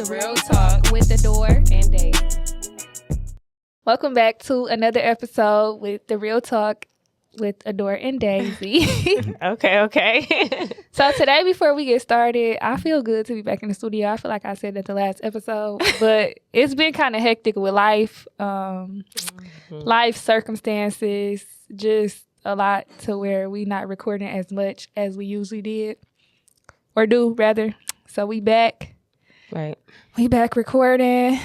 Real Talk with Adore and Dave. Welcome back to another episode with The Real Talk with Adore and Daisy. Okay. So today, before we get started, I feel good to be back in the studio. I feel like I said that the last episode, but it's been kind of hectic with life, life circumstances, just a lot to where we not recording as much as we usually did, or do rather. So we back. Right. We back recording.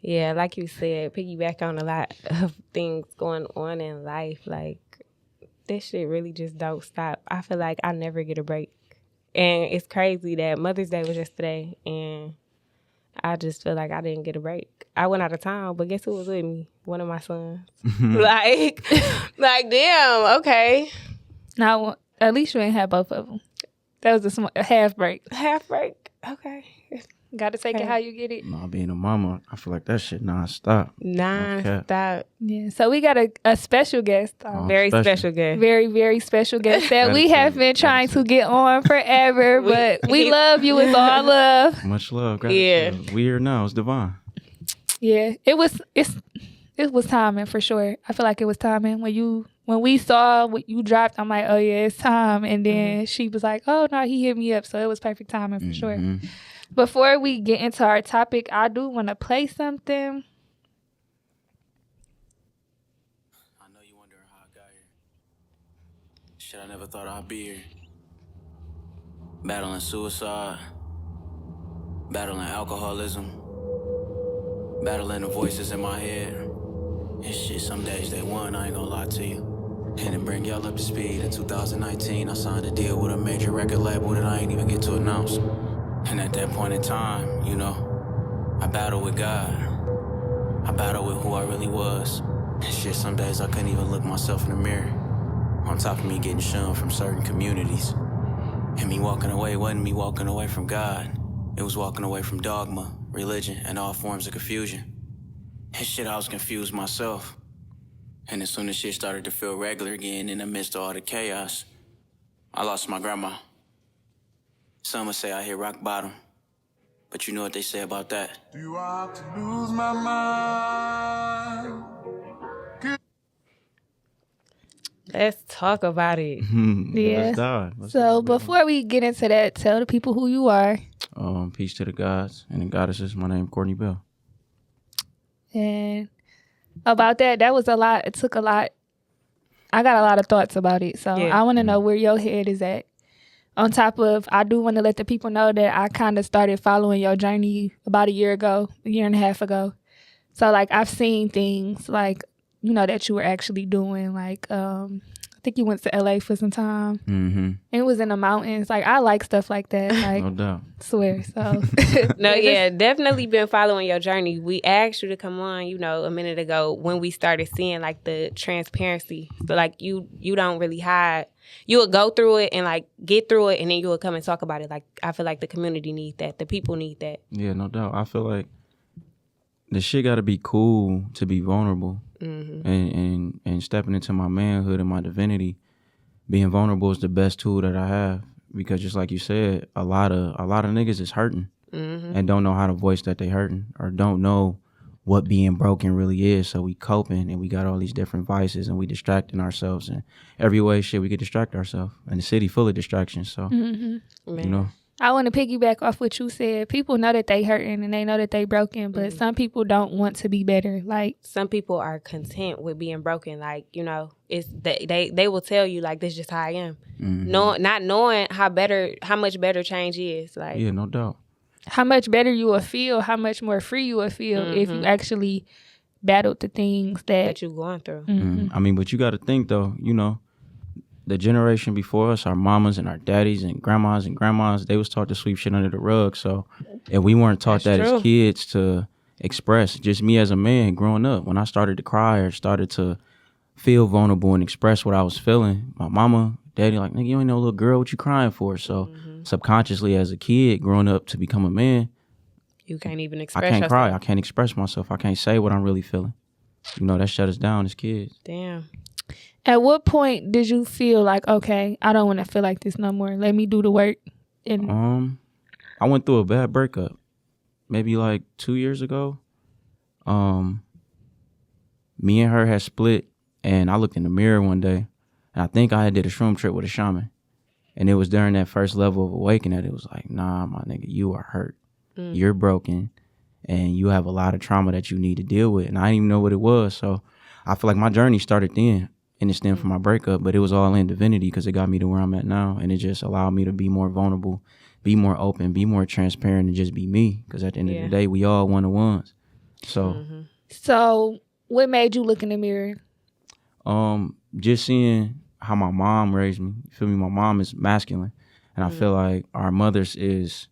Yeah, like you said, piggyback on a lot of things going on in life. Like, this shit really just don't stop. I feel like I never get a break. And it's crazy that Mother's Day was yesterday, and I just feel like I didn't get a break. I went out of town, but guess who was with me? One of my sons. like, damn, okay. Now, at least you ain't had both of them. That was a half break. Half break, okay. Got to take it how you get it. No, being a mama, I feel like that shit non-stop. Non-stop. Yeah, so we got a special guest. Very special guest. Very, very special guest that we have been trying to get on forever, but we love you with all love. Much love. Gratitude. Yeah. We here now. It's divine. Yeah, it was timing for sure. I feel like it was timing. When we saw what you dropped, I'm like, oh yeah, it's time. And then she was like, oh no, he hit me up. So it was perfect timing for sure. Before we get into our topic, I do want to play something. I know you wondering how I got here. Shit, I never thought I'd be here. Battling suicide. Battling alcoholism. Battling the voices in my head. And shit, some days they won, I ain't gonna lie to you. And to bring y'all up to speed, in 2019, I signed a deal with a major record label that I ain't even get to announce. And at that point in time, you know, I battled with God. I battled with who I really was. And shit, some days I couldn't even look myself in the mirror. On top of me getting shunned from certain communities. And me walking away wasn't me walking away from God. It was walking away from dogma, religion, and all forms of confusion. And shit, I was confused myself. And as soon as shit started to feel regular again in the midst of all the chaos, I lost my grandma. Some would say I hit rock bottom, but you know what they say about that. Do I have to lose my mind? Let's talk about it. Yeah. Let's dive. So before we get into that, tell the people who you are. Peace to the gods and the goddesses. My name is Courtney Bell. And about that was a lot. It took a lot. I got a lot of thoughts about it. So I want to know where your head is at. On top of, I do want to let the people know that I kind of started following your journey about a year and a half ago. So, like, I've seen things, like, you know, that you were actually doing. Like, I think you went to LA for some time. Mm-hmm. It was in the mountains. Like, I like stuff like that. Like, No doubt. swear. So, No, yeah, definitely been following your journey. We asked you to come on, you know, a minute ago when we started seeing, like, the transparency. So, like, you don't really hide. You would go through it and, like, get through it, and then you would come and talk about it. Like, I feel like the community needs that. The people need that. Yeah, no doubt. I feel like the shit got to be cool to be vulnerable. And stepping into my manhood and my divinity. Being vulnerable is the best tool that I have. Because just like you said, a lot of niggas is hurting and don't know how to voice that they hurting or don't know what being broken really is. So we coping and we got all these different vices and we distracting ourselves in every way shit we could distract ourselves. And the city full of distractions. So, you know. I want to piggyback off what you said. People know that they hurting and they know that they broken, but some people don't want to be better. Like, some people are content with being broken. Like, you know, it's they will tell you, like, this is just how I am. Not knowing how much better change is. Like, yeah, no doubt. How much better you will feel, how much more free you will feel if you actually battled the things that you're going through. I mean, but you got to think, though, you know, the generation before us, our mamas and our daddies and grandmas, they was taught to sweep shit under the rug. So if we weren't taught as kids to express, just me as a man growing up, when I started to cry or started to feel vulnerable and express what I was feeling, my mama, daddy, like, nigga, you ain't no little girl, what you crying for? So subconsciously as a kid growing up to become a man, you can't even express I can't yourself. cry. I can't express myself. I can't say what I'm really feeling. You know, that shut us down as kids. Damn. At what point did you feel like, okay, I don't want to feel like this no more. Let me do the work. And I went through a bad breakup. maybe like 2 years ago. Me and her had split, and I looked in the mirror one day, and I think I had did a shroom trip with a shaman. And it was during that first level of awakening that it was like, nah, my nigga, you are hurt. You're broken, and you have a lot of trauma that you need to deal with. And I didn't even know what it was. So I feel like my journey started then, and it stemmed from my breakup, but it was all in divinity because it got me to where I'm at now. And it just allowed me to be more vulnerable, be more open, be more transparent, and just be me. Because at the end of the day, we all one-on-ones. So, So what made you look in the mirror? Just seeing how my mom raised me. You feel me? My mom is masculine. And I feel like our mothers is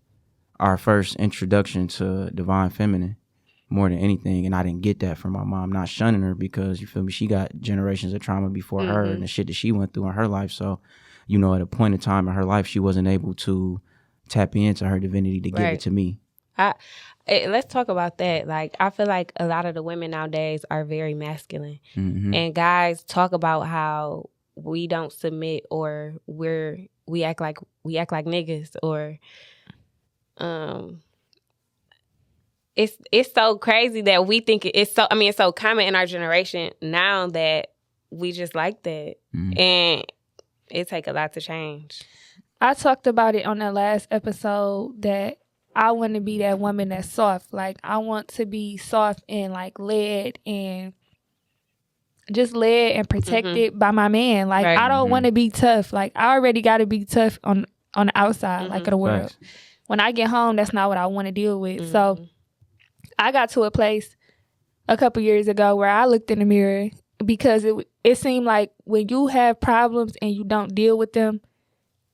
our first introduction to divine feminine more than anything. And I didn't get that from my mom. Not shunning her because, you feel me, she got generations of trauma before her and the shit that she went through in her life. So, you know, at a point in time in her life, she wasn't able to tap into her divinity to give it to me. Let's talk about that. Like, I feel like a lot of the women nowadays are very masculine. And guys talk about how we don't submit, or we act like niggas, or it's so crazy that we think it's so common in our generation now that we just like that. And it take a lot to change. I talked about it on the last episode that I want to be that woman that's soft. Like, I want to be soft and like led and protected by my man. Like, I don't want to be tough. Like, I already got to be tough on the outside, like, of the world. Right. When I get home, that's not what I want to deal with. So I got to a place a couple years ago where I looked in the mirror because it seemed like when you have problems and you don't deal with them,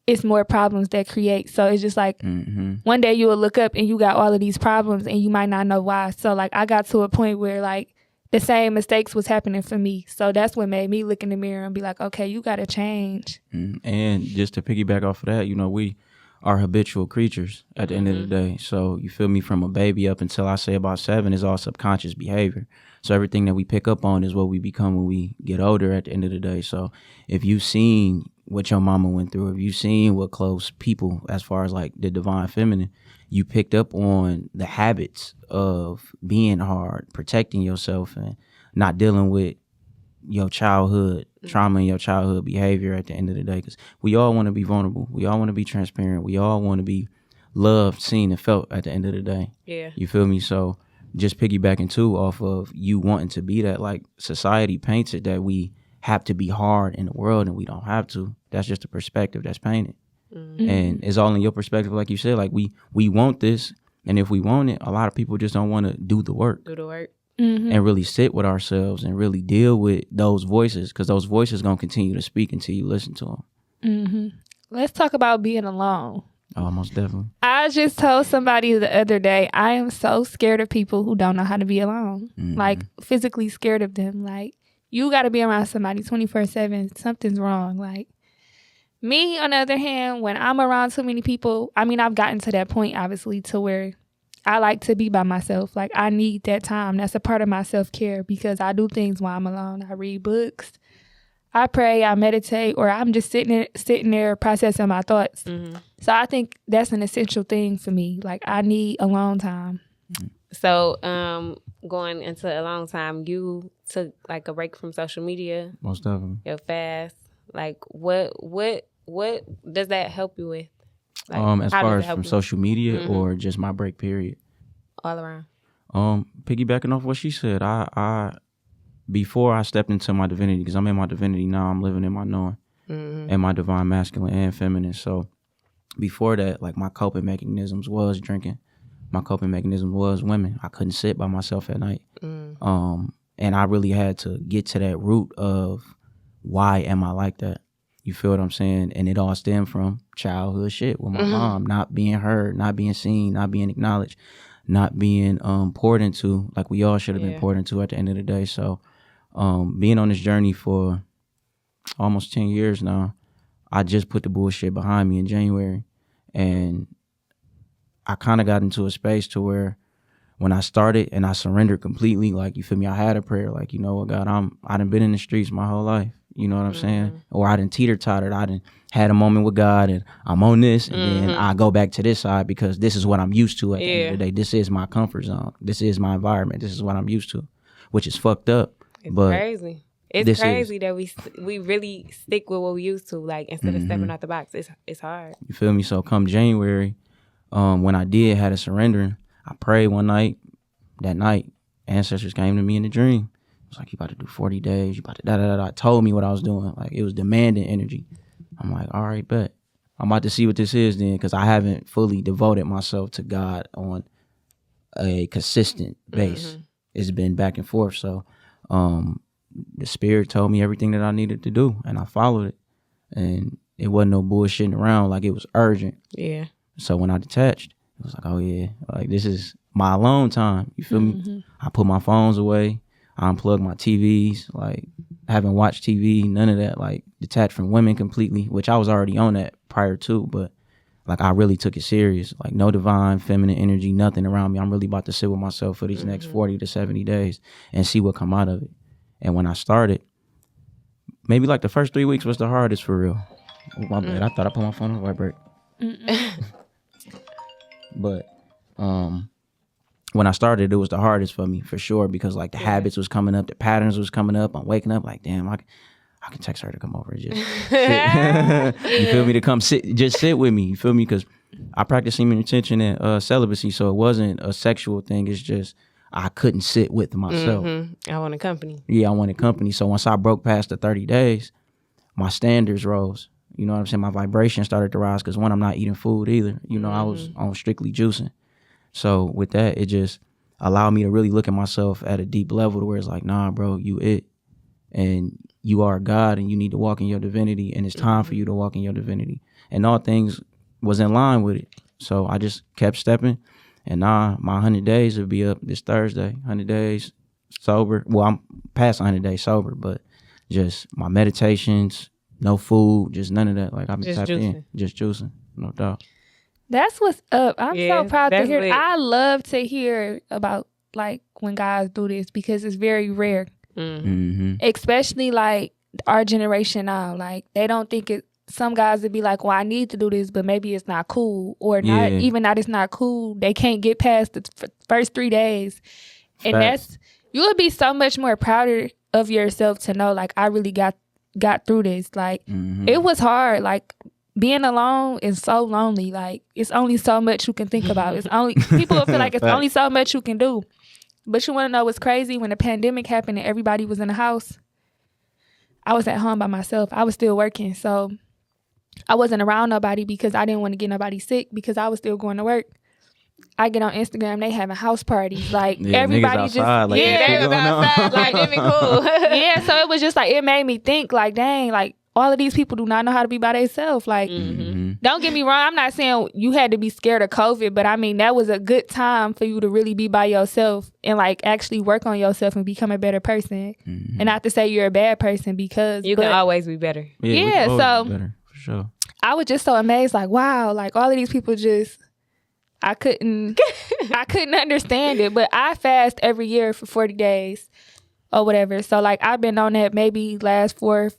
it's more problems that create. So it's just like one day you will look up and you got all of these problems and you might not know why. So like I got to a point where like the same mistakes was happening for me. So that's what made me look in the mirror and be like, okay, you got to change. And just to piggyback off of that, you know, we are habitual creatures at the end of the day. So you feel me, from a baby up until I say about 7 is all subconscious behavior. So everything that we pick up on is what we become when we get older at the end of the day. So if you've seen what your mama went through, if you've seen what close people, as far as like the divine feminine, you picked up on the habits of being hard, protecting yourself, and not dealing with your childhood trauma and your childhood behavior at the end of the day. Because we all want to be vulnerable. We all want to be transparent. We all want to be loved, seen, and felt at the end of the day. Yeah. You feel me? So just piggybacking too off of you wanting to be that, like society paints it that we have to be hard in the world and we don't have to. That's just a perspective that's painted. And it's all in your perspective, like you said. Like we want this, and if we want it, a lot of people just don't want to do the work. And really sit with ourselves and really deal with those voices, because those voices going to continue to speak until you listen to them. Let's talk about being alone. Oh, most definitely. I just told somebody the other day, I am so scared of people who don't know how to be alone. Like, physically scared of them. Like, you got to be around somebody 24/7. Something's wrong. Like, me, on the other hand, when I'm around too many people, I mean, I've gotten to that point, obviously, to where I like to be by myself. Like, I need that time. That's a part of my self-care, because I do things while I'm alone. I read books, I pray, I meditate, or I'm just sitting there processing my thoughts. So I think that's an essential thing for me. Like, I need alone time. So going into a long time, you took like a break from social media. Most definitely. Your fast. Like, what does that help you with? Like, as far as from social media or just my break period? All around. Piggybacking off what she said, I before I stepped into my divinity, because I'm in my divinity now, I'm living in my knowing and my divine masculine and feminine. So before that, like, my coping mechanisms was drinking. My coping mechanism was women. I couldn't sit by myself at night. And I really had to get to that root of why am I like that? You feel what I'm saying? And it all stemmed from childhood shit with my mom, not being heard, not being seen, not being acknowledged, not being poured into like we all should have been poured into at the end of the day. So being on this journey for almost 10 years now, I just put the bullshit behind me in January. And I kind of got into a space to where when I started and I surrendered completely, like, you feel me, I had a prayer, like, you know what, God, I done been in the streets my whole life. You know what I'm saying? Or I done teeter-tottered. I done had a moment with God and I'm on this and then I go back to this side because this is what I'm used to at the end of the day. This is my comfort zone. This is my environment. This is what I'm used to, which is fucked up. It's but crazy. It's crazy that we really stick with what we used to, like, instead of stepping out the box. It's hard. You feel me? So come January, when I did had a surrendering, I prayed one night. That night, ancestors came to me in a dream. It was like, you about to do 40 days. You about to da-da-da-da. Told me what I was doing. Like, it was demanding energy. I'm like, all right, bet. I'm about to see what this is then, because I haven't fully devoted myself to God on a consistent base. It's been back and forth. So the spirit told me everything that I needed to do, and I followed it. And it wasn't no bullshitting around. Like, it was urgent. Yeah. So when I detached, it was like, oh yeah, like, this is my alone time. You feel me? I put my phones away. I unplugged my TVs. Like, I haven't watched TV, none of that. Like, detached from women completely, which I was already on that prior to, but like, I really took it serious. Like, no divine feminine energy, nothing around me. I'm really about to sit with myself for these next 40 to 70 days and see what come out of it. And when I started, maybe like the first 3 weeks was the hardest for real. Oh, my bad. I thought I put my phone on vibrate. But when I started, it was the hardest for me for sure, because like the habits was coming up, the patterns was coming up. I'm waking up like, damn, I can text her to come over and just sit. You feel me? To come sit with me. You feel me? Because I practiced semen retention and celibacy, so it wasn't a sexual thing. It's just I couldn't sit with myself. I wanted company. Yeah, I wanted company. So once I broke past the 30 days, my standards rose. You know what I'm saying? My vibration started to rise because, one, I'm not eating food either. You know, I was on strictly juicing. So with that, it just allowed me to really look at myself at a deep level to where it's like, nah, bro, you it. And you are God and you need to walk in your divinity, and it's time for you to walk in your divinity. And all things was in line with it. So I just kept stepping. And my 100 days will be up this Thursday. 100 days sober. Well, I'm past 100 days sober, but just my meditations, no food, just none of that. Like, I've been tapped in, just juicing, no doubt. That's what's up. I'm so proud to hear. Lit. I love to hear about, like, when guys do this, because it's very rare. Especially like our generation now. Like, they don't think it. Some guys would be like, well, I need to do this, but maybe it's not cool, or not even that it's not cool. They can't get past the first 3 days. And that's, you would be so much more prouder of yourself to know, like, I really got through this. Like, it was hard. Like, being alone is so lonely. Like, it's only so much you can think about. It's only, people will feel like it's only so much you can do. But you want to know what's crazy? When the pandemic happened and everybody was in the house, I was at home by myself. I was still working. So I wasn't around nobody because I didn't want to get nobody sick, because I was still going to work. I get on Instagram, they having house parties. Like, everybody just, like, they was outside. Like, it'd be cool. Yeah, so it was just like, it made me think, like, dang, like, all of these people do not know how to be by themselves. Like, don't get me wrong, I'm not saying you had to be scared of COVID, but I mean, that was a good time for you to really be by yourself and, like, actually work on yourself and become a better person. And not to say you're a bad person, because you can always be better. Yeah, so be better, for sure. I was just so amazed, like, wow, like, all of these people just, I couldn't understand it. But I fast every year for 40 days or whatever. So, like, I've been on that maybe last 4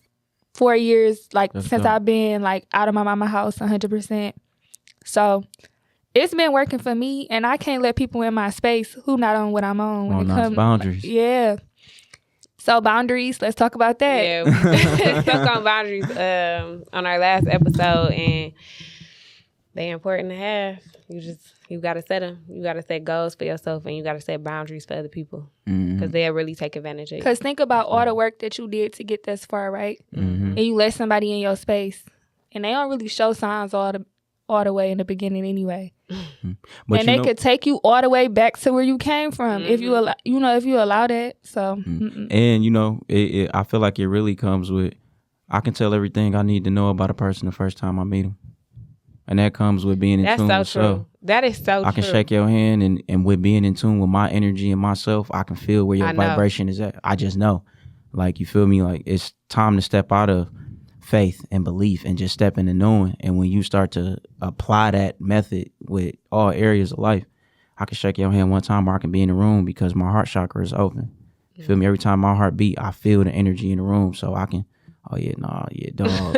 years, like, since I've been, like, out of my mama house 100%. So it's been working for me, and I can't let people in my space who not on what I'm on when it comes boundaries. Yeah. So boundaries, let's talk about that. Yeah, we spoke on boundaries on our last episode, and they important to have. You got to set them. You got to set goals for yourself, and you got to set boundaries for other people, because they'll really take advantage of you. Because think about all the work that you did to get this far, right? And you let somebody in your space, and they don't really show signs all the way in the beginning anyway. But and they could take you all the way back to where you came from if you allow, if you allow that. So, and I feel like it really comes with, I can tell everything I need to know about a person the first time I meet them. And that comes with being in tune with self. That is so true. I can shake your hand, and with being in tune with my energy and myself, I can feel where your vibration is at. I just know. Like, you feel me? Like, it's time to step out of faith and belief and just step into knowing. And when you start to apply that method with all areas of life, I can shake your hand one time, or I can be in the room because my heart chakra is open. You feel me? Every time my heart beat, I feel the energy in the room. So I can oh yeah, nah, yeah, dog.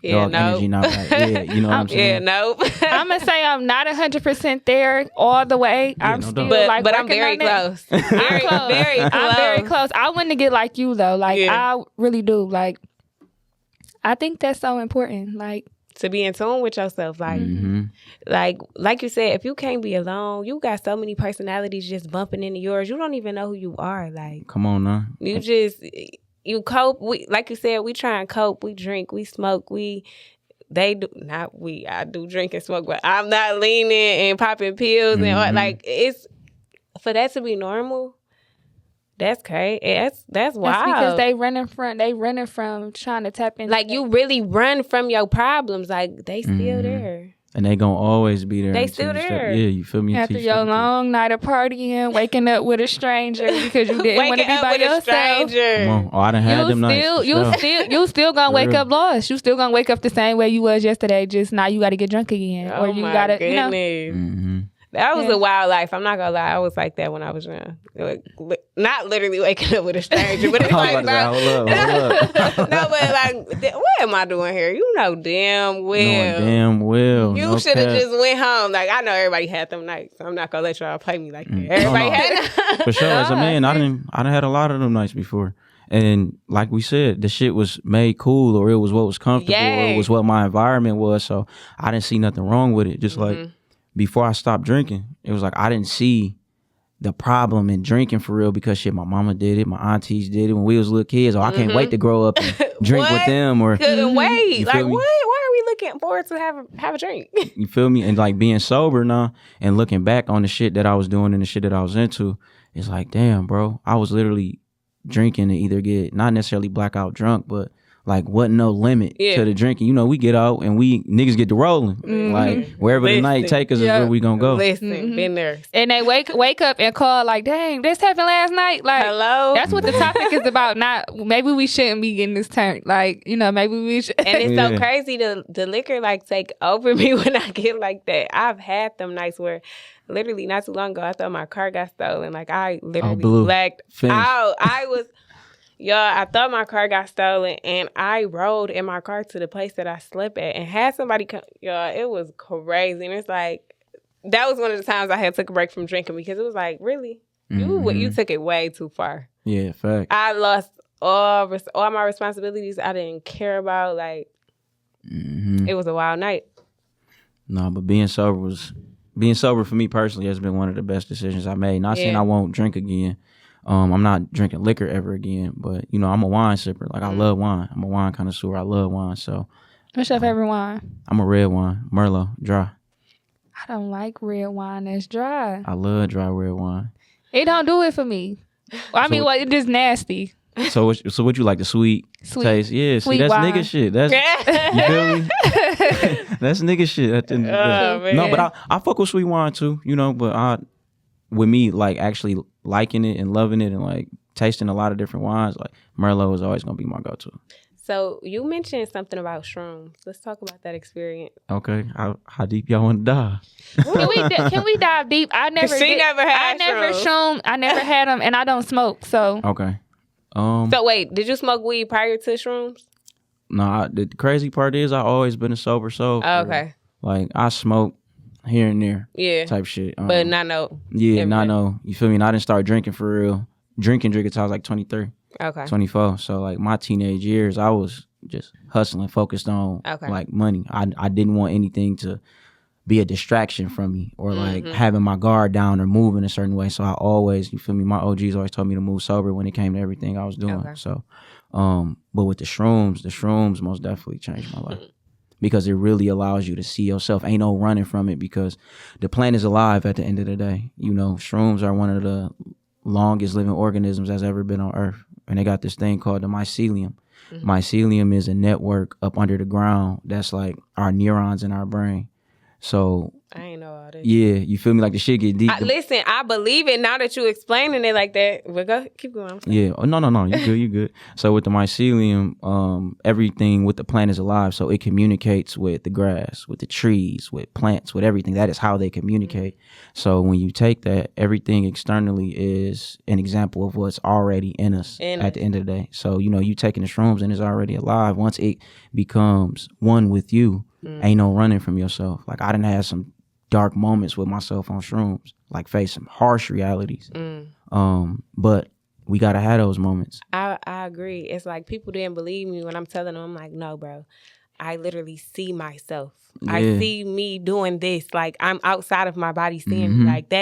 Yeah, dog energy not right. Yeah, you know what I'm saying? Yeah, nope. I'm gonna say I'm not 100% there all the way. Yeah, I'm no still doubt. like but I'm working very on it. close. I'm close. Very close. I'm very close. I want to get like you though. Like Yeah. I really do. Like I think that's so important. Like To be in tune with yourself, like, like you said, if you can't be alone, you got so many personalities just bumping into yours. You don't even know who you are. Like, Come on now. You cope. Like you said, we try and cope. We drink. We smoke. I do drink and smoke, but I'm not leaning and popping pills and like it's for that to be normal. That's crazy. That's wild. that's because they running from trying to tap into. Like you really run from your problems. Like they still there. And they gonna always be there. They until still you there. Yeah, you feel me? after Until you your step into- long night of partying, waking up with a stranger because you didn't want to Waking be up by with a yourself. stranger. Come on. Oh, I done had them nights. You still gonna wake real. up lost. You still gonna wake up the same way you was yesterday. Just now you got to get drunk again, or you my gotta, goodness. That was Yeah. a wild life. I'm not gonna lie. I was like that when I was young. Like, not literally waking up with a stranger, but it's I was like, about to say, hold up. no, but like, what am I doing here? You know damn well. Knowing damn well. You no should have cap. just went home. Like I know everybody had them nights. So I'm not gonna let y'all play me like that. Everybody No. had For sure. As a man, I done had a lot of them nights before. And like we said, the shit was made cool, or it was what was comfortable, or Yay. it was what my environment was. So I didn't see nothing wrong with it. Just like before I stopped drinking, it was like I didn't see the problem in drinking for real because shit, my mama did it, my aunties did it when we was little kids. Or I can't wait to grow up and drink with What? them. Or couldn't wait. You Like feel me? what? Why are we looking forward to have a drink? You feel me? And like being sober now and looking back on the shit that I was doing and the shit that I was into, it's like, damn, bro, I was literally drinking to either get not necessarily blackout drunk, but like wasn't no limit to the drinking. You know, we get out and we niggas get to rolling. Like wherever the night take us is where we gonna go. Listen, been there. And they wake up and call like, dang, this happened last night. Like, Hello. that's what the topic is about. Not maybe we shouldn't be getting this turned. Like, you know, maybe we should. And it's so Yeah. crazy the liquor like take over me when I get like that. I've had them nights where literally not too long ago I thought my car got stolen. Like I literally blew. blacked Finished. out. I thought my car got stolen and I rode in my car to the place that I slept at and had somebody come. It was crazy. And it's like, that was one of the times I had took a break from drinking because it was like, really? You took it way too far. Yeah, fact. I lost all my responsibilities I didn't care about. Like, it was a wild night. No, but being sober for me personally has been one of the best decisions I made. Not saying I won't drink again. I'm not drinking liquor ever again, but you know, I'm a wine sipper. Like I love wine. I'm a wine connoisseur. I love wine. So What's your favorite wine? I'm a red wine, Merlot, dry. I don't like red wine that's dry. I love dry red wine. It don't do it for me. I mean, it's just nasty. So what you like, the sweet taste? Yeah, Sweet see, that's wine. nigga shit. That's you feel me? That's nigga shit. At the end of the day. man. No, but I fuck with sweet wine too, you know, but with me like actually liking it and loving it and like tasting a lot of different wines, like Merlot is always gonna be my go-to. So you mentioned something about shrooms. Let's talk about that experience. Okay, how deep y'all want to dive? Can we dive deep? I never had them, and I don't smoke. So Okay. So wait, did you smoke weed prior to shrooms? No, the crazy part is I always been a sober soul. Oh, okay. Like I smoke here and there. Yeah. Type shit. But not no. Yeah, every not day. no. You feel me? And I didn't start drinking for real. Drinking until I was like 23, Okay. 24. So like my teenage years, I was just hustling, focused on like money. I didn't want anything to be a distraction from me or like having my guard down or moving a certain way. So I always, you feel me? My OGs always told me to move sober when it came to everything I was doing. Okay. So, but with the shrooms most definitely changed my life. Because it really allows you to see yourself. Ain't no running from it because the plant is alive at the end of the day. You know, shrooms are one of the longest living organisms that's ever been on Earth. And they got this thing called the mycelium. Mycelium is a network up under the ground that's like our neurons in our brain. So I ain't know all this. Yeah, you feel me? Like the shit get deep. Listen, I believe it now that you explaining it like that. But keep going. Yeah. Oh, no. You good. So with the mycelium, everything with the plant is alive. So it communicates with the grass, with the trees, with plants, with everything. That is how they communicate. So when you take that, everything externally is an example of what's already in us at the end of the day. So, you taking the shrooms and it's already alive. Once it becomes one with you, ain't no running from yourself. Like I done had some dark moments with myself on shrooms, like face some harsh realities. But we gotta have those moments. I agree. It's like people didn't believe me when I'm telling them. I'm like, no, bro. I literally see myself. Yeah. I see me doing this. Like I'm outside of my body seeing me. Like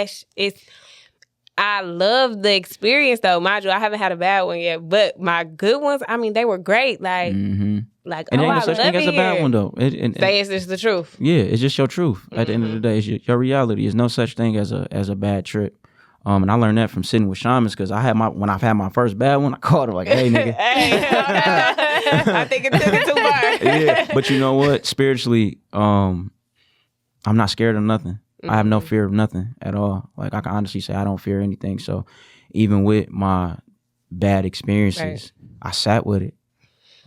I love the experience though. Mind you, I haven't had a bad one yet, but my good ones, I mean, they were great. Like, like, and oh, ain't no I such love thing as a bad one though. Say it's just the truth. Yeah, it's just your truth. At the end of the day, it's your reality. There's no such thing as a bad trip. And I learned that from sitting with shamans because when I've had my first bad one, I called them like, "Hey, nigga." I think it took it too far. Yeah, but you know what? Spiritually, I'm not scared of nothing. I have no fear of nothing at all. Like I can honestly say I don't fear anything. So even with my bad experiences, I sat with it.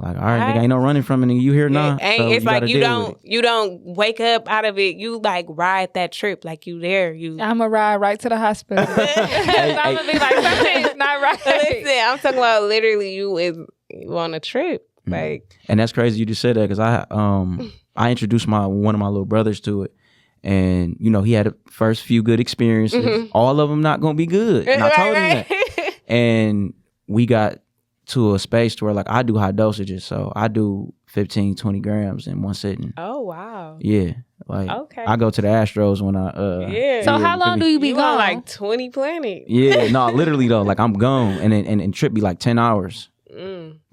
Like, all right, nigga, ain't no running from it. Nigga, you here now? So it's like you don't wake up out of it. You like ride that trip, like you there. I'ma ride right to the hospital. I'm gonna be like, something's not right. Listen, I'm talking about literally you on a trip, like. And that's crazy you just said that because I introduced one of my little brothers to it. And, he had the first few good experiences. All of them not going to be good. And I told him that. And we got to a space to where, like, I do high dosages. So I do 15, 20 grams in one sitting. Oh, wow. Yeah. Like, okay. I go to the Astros when I... So how long do you be gone? Like 20 planets. Yeah. No, literally, though. Like, I'm gone. And trip be like 10 hours.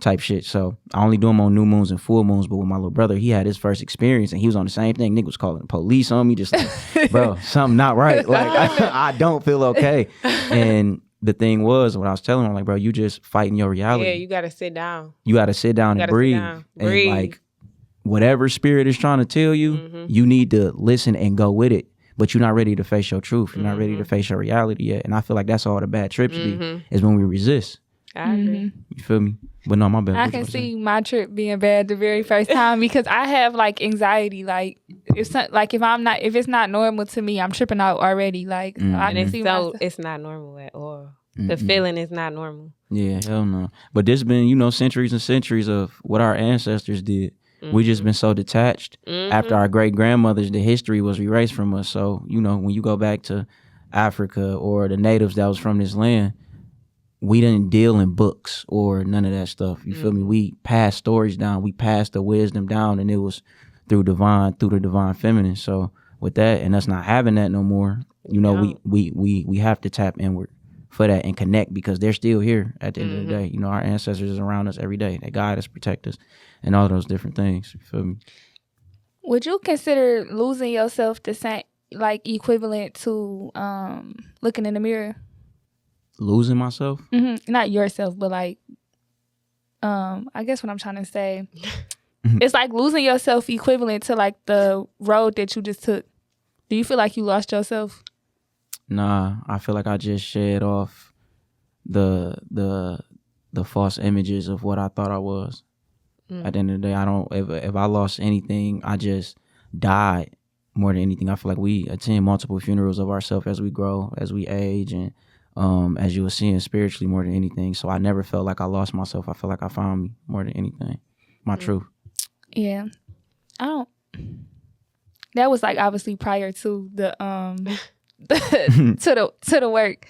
Type shit. So I only do them on new moons and full moons. But with my little brother, he had his first experience and he was on the same thing. Nigga was calling the police on me, just like, bro, something not right. Like I don't feel okay. And the thing was, what I was telling him, like, bro, you just fighting your reality. Yeah, you gotta sit down. You gotta sit down and breathe. And like whatever spirit is trying to tell you, you need to listen and go with it. But you're not ready to face your truth. You're not ready to face your reality yet. And I feel like that's all the bad trips be, is when we resist. I agree. You feel me? But no, my bad. I can see my trip being bad the very first time because I have like anxiety. Like if it's not normal to me, I'm tripping out already. Like I can see it's not normal at all. The feeling is not normal. Yeah, hell no. But there's been centuries and centuries of what our ancestors did. We just been so detached. After our great grandmothers, the history was erased from us. So when you go back to Africa or the natives that was from this land, we didn't deal in books or none of that stuff. You feel me? We passed stories down. We passed the wisdom down, and it was through the divine feminine. So with that, and us not having that no more, we have to tap inward for that and connect because they're still here at the end of the day. Our ancestors is around us every day. They guide us, protect us, and all those different things. You feel me? Would you consider losing yourself the same, like equivalent to looking in the mirror? Losing myself? Not yourself, but like, I guess what I'm trying to say, it's like losing yourself equivalent to like the road that you just took. Do you feel like you lost yourself? Nah, I feel like I just shed off the false images of what I thought I was. At the end of the day, I don't. If I lost anything, I just died more than anything. I feel like we attend multiple funerals of ourselves as we grow, as we age, and as you were seeing spiritually more than anything. So I never felt like I lost myself. I feel like I found me more than anything. My truth. Yeah. I don't. That was like obviously prior to the to the work.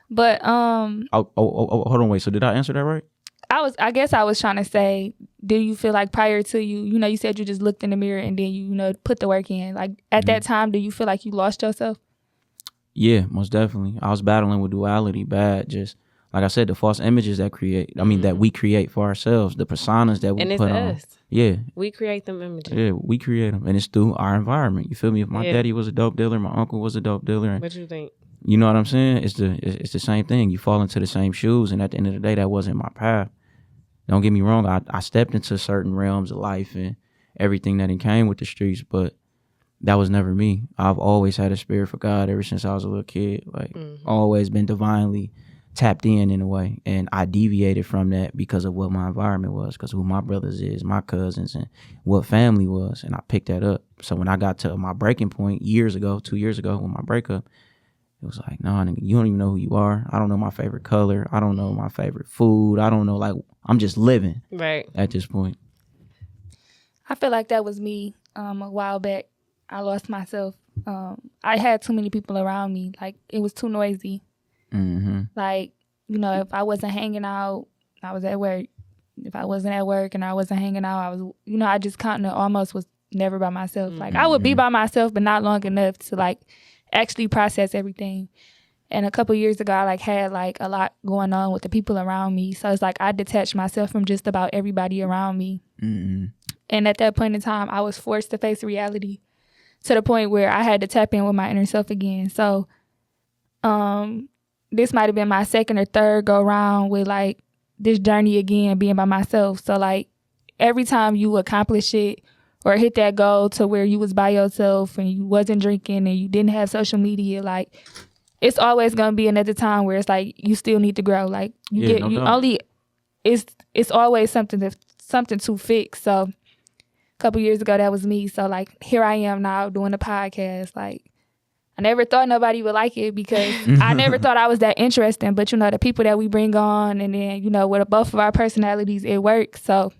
But hold on, wait. So did I answer that right? I guess I was trying to say, do you feel like prior to you said you just looked in the mirror and then you put the work in. Like at that time, do you feel like you lost yourself? Yeah, most definitely. I was battling with duality bad. Just like I said, the false images that that we create for ourselves, the personas that we put on. Us. Yeah. We create them images. Yeah, we create them. And it's through our environment. You feel me? If my daddy was a dope dealer, my uncle was a dope dealer. What you think? You know what I'm saying? It's the same thing. You fall into the same shoes. And at the end of the day, that wasn't my path. Don't get me wrong. I stepped into certain realms of life and everything that came with the streets. But that was never me. I've always had a spirit for God ever since I was a little kid. Like, always been divinely tapped in a way. And I deviated from that because of what my environment was, because who my brothers is, my cousins, and what family was. And I picked that up. So when I got to my breaking point 2 years ago, with my breakup, it was like, no, nigga, you don't even know who you are. I don't know my favorite color. I don't know my favorite food. I don't know, like, I'm just living at this point. I feel like that was me a while back. I lost myself. I had too many people around me. Like, it was too noisy. Like, you know, if I wasn't hanging out, I was at work. If I wasn't at work and I wasn't hanging out, I was, you know, I just kind of almost was never by myself. Like, I would be by myself, but not long enough to, like, actually process everything. And a couple years ago, I, like, had, like, a lot going on with the people around me. So it's like I detached myself from just about everybody around me. And at that point in time, I was forced to face reality to the point where I had to tap in with my inner self again. So this might have been my second or third go round with, like, this journey again, being by myself. So, like, every time you accomplish it or hit that goal to where you was by yourself and you wasn't drinking and you didn't have social media, like, it's always gonna be another time where it's like you still need to grow. Like, it's always something to fix. So a couple years ago, that was me. So, like, here I am now doing a podcast. Like, I never thought nobody would like it because I never thought I was that interesting. But, you know, the people that we bring on, and then, you know, with both of our personalities, it works. So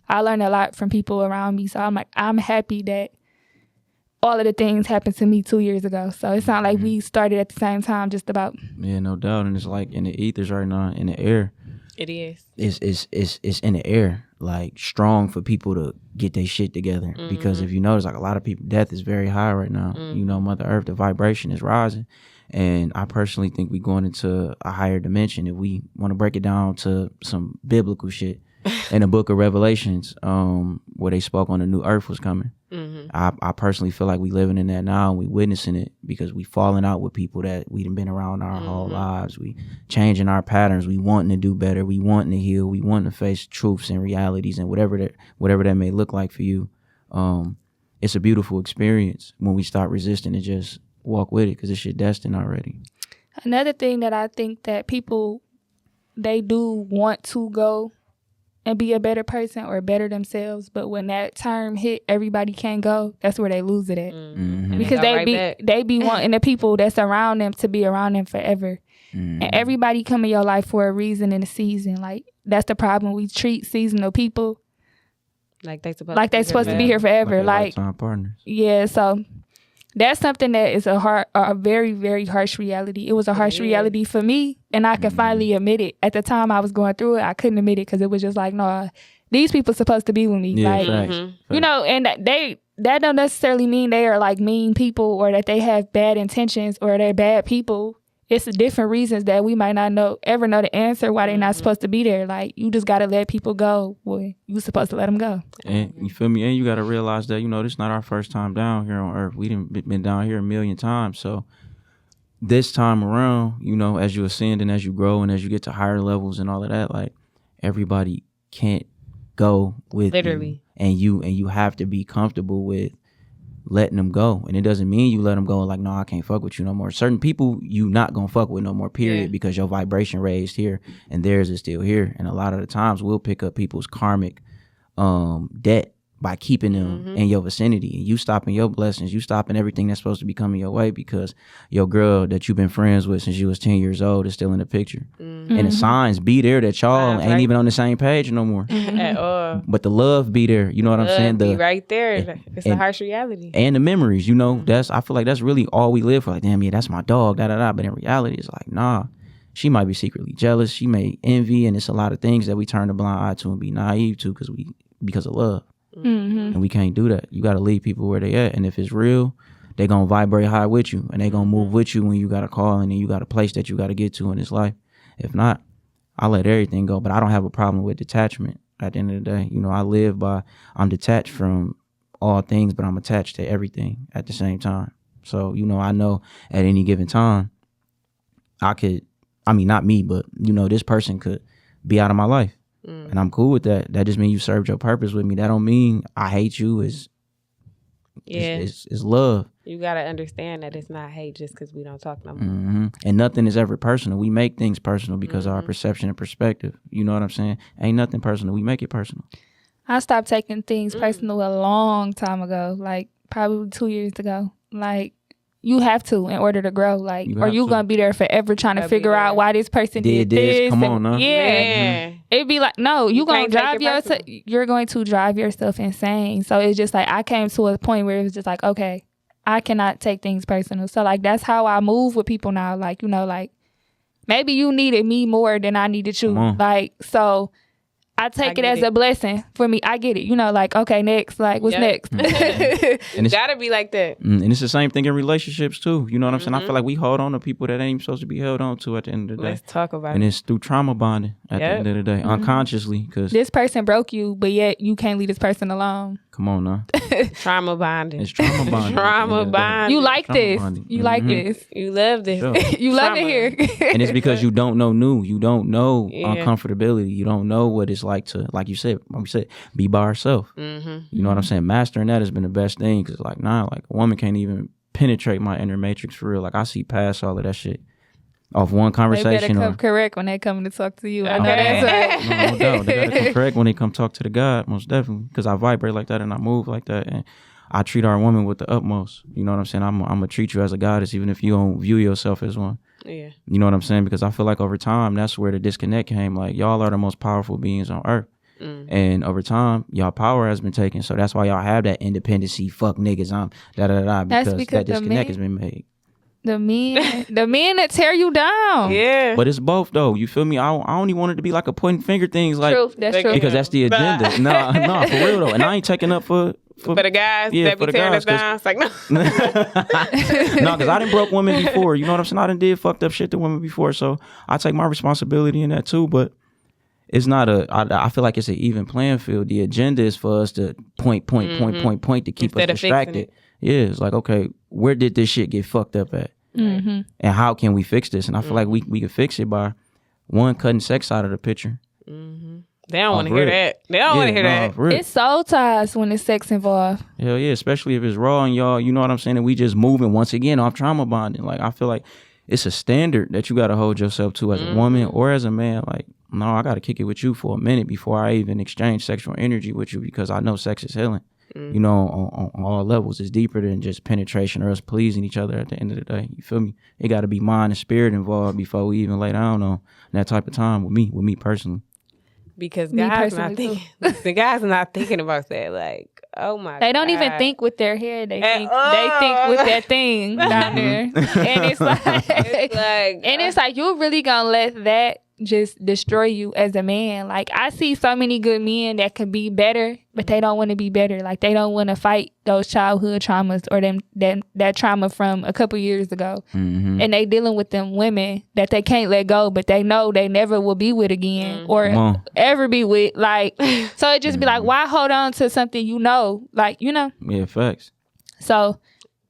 I learned a lot from people around me. So I'm like, I'm happy that all of the things happened to me 2 years ago. So it's not like we started at the same time, just about. Yeah, no doubt. And it's like in the ethers right now, in the air. It is. It's in the air, like, strong for people to get their shit together. Because if you notice, like, a lot of people, death is very high right now. You know, Mother Earth, the vibration is rising. And I personally think we're going into a higher dimension. If we want to break it down to some biblical shit, in the book of Revelations, where they spoke on the new earth was coming. I personally feel like we living in that now, and we witnessing it because we falling out with people that we done been around our whole lives. We changing our patterns. We wanting to do better. We wanting to heal. We wanting to face truths and realities and whatever that may look like for you. It's a beautiful experience when we start resisting and just walk with it, because it's shit destined already. Another thing that I think that people, they do want to go and be a better person or better themselves, but when that term hit, everybody can't go, that's where they lose it at. Because they be wanting the people that's around them to be around them forever. And everybody come in your life for a reason and a season. Like, that's the problem. We treat seasonal people like they supposed to be here forever. Like, partners. Yeah, so that's something that is a very, very harsh reality. It was a harsh reality for me, and I can finally admit it. At the time I was going through it, I couldn't admit it because it was just like, no, these people supposed to be with me. Yeah, like, facts. You know, and that don't necessarily mean they are, like, mean people or that they have bad intentions or they're bad people. It's different reasons that we might not ever know the answer why they're not supposed to be there. Like, you just got to let people go. Boy, you supposed to let them go. And you feel me? And you got to realize that, you know, this is not our first time down here on Earth. We done been down here a million times. So this time around, you know, as you ascend and as you grow and as you get to higher levels and all of that, like, everybody can't go with literally you. And you have to be comfortable with letting them go. And it doesn't mean you let them go like, no, I can't fuck with you no more. Certain people you not gonna fuck with no more, period, because your vibration raised here and theirs is still here. And a lot of the times we'll pick up people's karmic debt by keeping them in your vicinity. And you stopping your blessings, you stopping everything that's supposed to be coming your way because your girl that you've been friends with since you was 10 years old is still in the picture. And the signs be there that y'all ain't even on the same page no more. At all. But the love be there. You know what I'm saying? Be right there. It's a harsh reality. And the memories, you know, I feel like that's really all we live for. Like, damn, yeah, that's my dog, da-da-da. But in reality, it's like, nah, she might be secretly jealous. She may envy. And it's a lot of things that we turn a blind eye to and be naive to because of love. And we can't do that. You got to leave people where they at. And if it's real, they going to vibrate high with you. And they going to move with you when you got a call and then you got a place that you got to get to in this life. If not, I let everything go. But I don't have a problem with detachment at the end of the day. You know, I live by, I'm detached from all things, but I'm attached to everything at the same time. So, you know, I know at any given time, not me, but, you know, this person could be out of my life. And I'm cool with that. That just means you served your purpose with me. That don't mean I hate you. It's love. You gotta understand that it's not hate just because we don't talk no more. Mm-hmm. And nothing is ever personal. We make things personal because of our perception and perspective. You know what I'm saying? Ain't nothing personal. We make it personal. I stopped taking things personal a long time ago, like probably 2 years ago. Like, you have to in order to grow, like, or you gonna be there forever trying to figure out why this person did this. Come on, yeah. It'd be like, no, you're going to drive yourself insane. So it's just like, I came to a point where it was just like, okay, I cannot take things personal. So like, that's how I move with people now. Like, you know, like, maybe you needed me more than I needed you. Like, so I take it as a blessing for me. I get it. You know, like, okay, next. Like, what's next? And it's gotta be like that. And it's the same thing in relationships, too. You know what I'm saying? I feel like we hold on to people that ain't supposed to be held on to at the end of the day. Let's talk about it. And it's through trauma bonding at the end of the day, unconsciously. Cause this person broke you, but yet you can't leave this person alone. Come on now. Trauma bonding. It's trauma bonding. Trauma bonding. You like Trauma this. bonding. You like this. You love this. Sure. You love it here. And it's because you don't know new. You don't know uncomfortability. You don't know what it's like to, like you said, be by herself. You know what I'm saying? Mastering that has been the best thing. Because like, like a woman can't even penetrate my inner matrix for real. Like, I see past all of that shit off one conversation. They better come correct when they come to talk to you. I know that's right. No doubt. They gotta come correct when they come talk to the God, most definitely. Because I vibrate like that and I move like that. And I treat our women with the utmost. You know what I'm saying? I'm going to treat you as a goddess, even if you don't view yourself as one. Yeah. You know what I'm saying? Because I feel like over time, that's where the disconnect came. Like, y'all are the most powerful beings on earth. And over time, y'all power has been taken. So that's why y'all have that independency, fuck niggas, because that disconnect has been made. The men that tear you down. Yeah. But it's both though. You feel me? I only wanted to be like a pointing finger things like true. That's true. Because that's the agenda. No, for real though. And I ain't taking up for the guys that be tearing us down. It's like, no. No, because I done broke women before. You know what I'm saying? I done did fucked up shit to women before. So I take my responsibility in that too. But it's not I feel like it's an even playing field. The agenda is for us to point to keep us distracted. Yeah, it's like, okay, where did this shit get fucked up at? And how can we fix this? And I feel like we can fix it by, one, cutting sex out of the picture. They don't want to hear that. They don't want to hear that. It's soul ties when it's sex involved. Hell yeah, especially if it's raw and y'all, you know what I'm saying? And we just moving once again off trauma bonding. Like, I feel like it's a standard that you got to hold yourself to as a woman or as a man. Like, no, I got to kick it with you for a minute before I even exchange sexual energy with you, because I know sex is healing. You know, on all levels. It's deeper than just penetration or us pleasing each other at the end of the day. You feel me? It got to be mind and spirit involved before we even lay down on that type of time with me personally. Because guys not thinking, the guys are not thinking about that. Like, oh my God. They don't even think with their head. They think with that thing down there. And it's like you're really gonna let that just destroy you as a man. Like, I see so many good men that could be better, but they don't want to be better. Like, they don't want to fight those childhood traumas or that trauma from a couple years ago. And they dealing with them women that they can't let go, but they know they never will be with again or ever be with. Like, so it just be like, why hold on to something you know? Like, you know? Yeah, facts. So,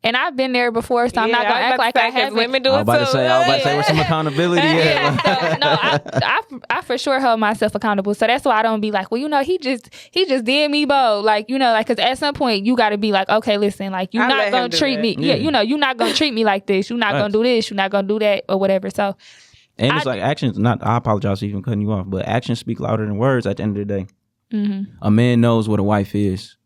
and I've been there before, so I'm not gonna act like I haven't. Women do I was about to say, where's some accountability? I for sure hold myself accountable. So that's why I don't be like, well, you know, he just did me bold. Like, you know, like, because at some point you got to be like, okay, listen, like, you're not gonna treat me. Yeah, you know, you're not gonna treat me like this. You're not gonna do this. You're not gonna do that or whatever. So, and it's like actions. I apologize for even cutting you off, but actions speak louder than words. At the end of the day, a man knows what a wife is.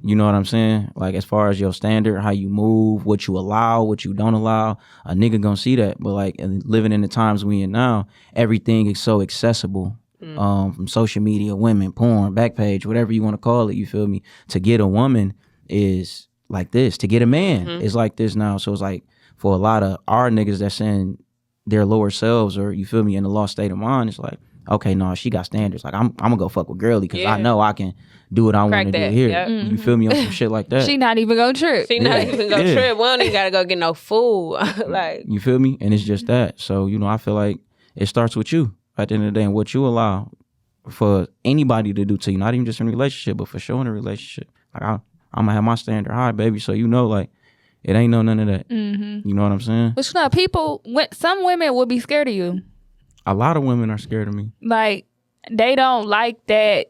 You know what I'm saying? Like, as far as your standard, how you move, what you allow, what you don't allow, a nigga gonna see that. But like, living in the times we in now, everything is so accessible. From social media, women, porn, Backpage, whatever you want to call it, you feel me? To get a woman is like this. To get a man is like this now. So it's like, for a lot of our niggas that's in their lower selves, or you feel me, in a lost state of mind, it's like, okay, no, she got standards. Like, I'm gonna go fuck with girly because I know I can do what I want to do here. Yep. You feel me, on some shit like that. She not even gonna trip. She not even gonna trip. We don't even gotta go get no food. Like, you feel me? And it's just that. So, you know, I feel like it starts with you at the end of the day, and what you allow for anybody to do to you, not even just in a relationship, but for sure in a relationship. Like, I'm gonna have my standard high, baby. So, you know, like, it ain't none of that. You know what I'm saying? But you know, some women will be scared of you. A lot of women are scared of me. Like, they don't like that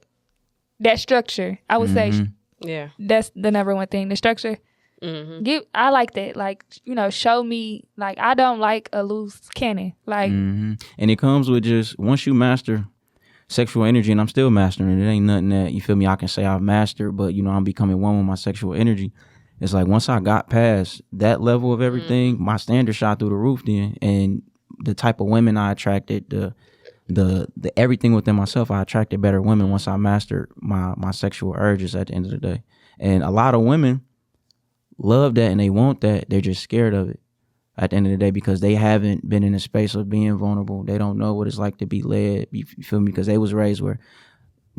structure. I would say, yeah, that's the number one thing. The structure. I like that. Like, show me. Like, I don't like a loose cannon. Like, and it comes with just once you master sexual energy, and I'm still mastering it. It ain't nothing that, you feel me, I can say I've mastered, but I'm becoming one with my sexual energy. It's like once I got past that level of everything, my standard shot through the roof then, and the type of women I attracted, the everything within myself, I attracted better women once I mastered my sexual urges at the end of the day. And a lot of women love that and they want that. They're just scared of it at the end of the day because they haven't been in a space of being vulnerable. They don't know what it's like to be led. You feel me? Because they was raised where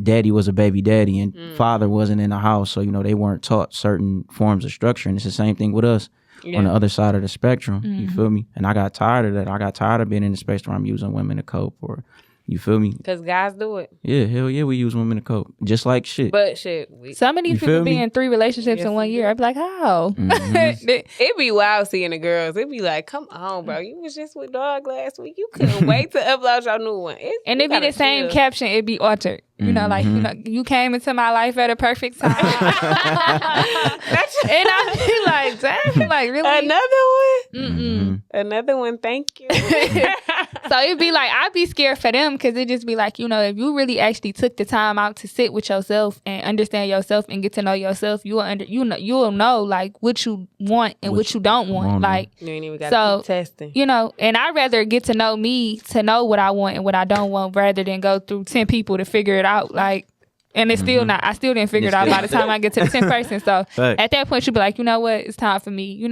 daddy was a baby daddy and father wasn't in the house. So, they weren't taught certain forms of structure. And it's the same thing with us on the other side of the spectrum. You feel me? And I got tired of that. I got tired of being in a space where I'm using women to cope, or you feel me? Because guys do it. Yeah, hell yeah, we use women to cope. Just like shit. But shit. Some of these people be in 3 relationships in 1 year. I'd be like, how? It be wild seeing the girls. It be like, come on, bro. You was just with dog last week. You couldn't wait to upload your new one. And it be the same caption. It be altered. You came into my life at a perfect time. And I be like, damn, like, really? Another one? Another one, thank you. So it'd be like, I'd be scared for them because it just be like, if you really actually took the time out to sit with yourself and understand yourself and get to know yourself, you'll know like what you want and what you don't want. Like, you ain't even got to keep testing. And I'd rather get to know me to know what I want and what I don't want rather than go through 10 people to figure it out. Like, and it's still not, I still didn't figure it out by the time I get to the 10th person. So at that point, you'll be like, you know what? It's time for me,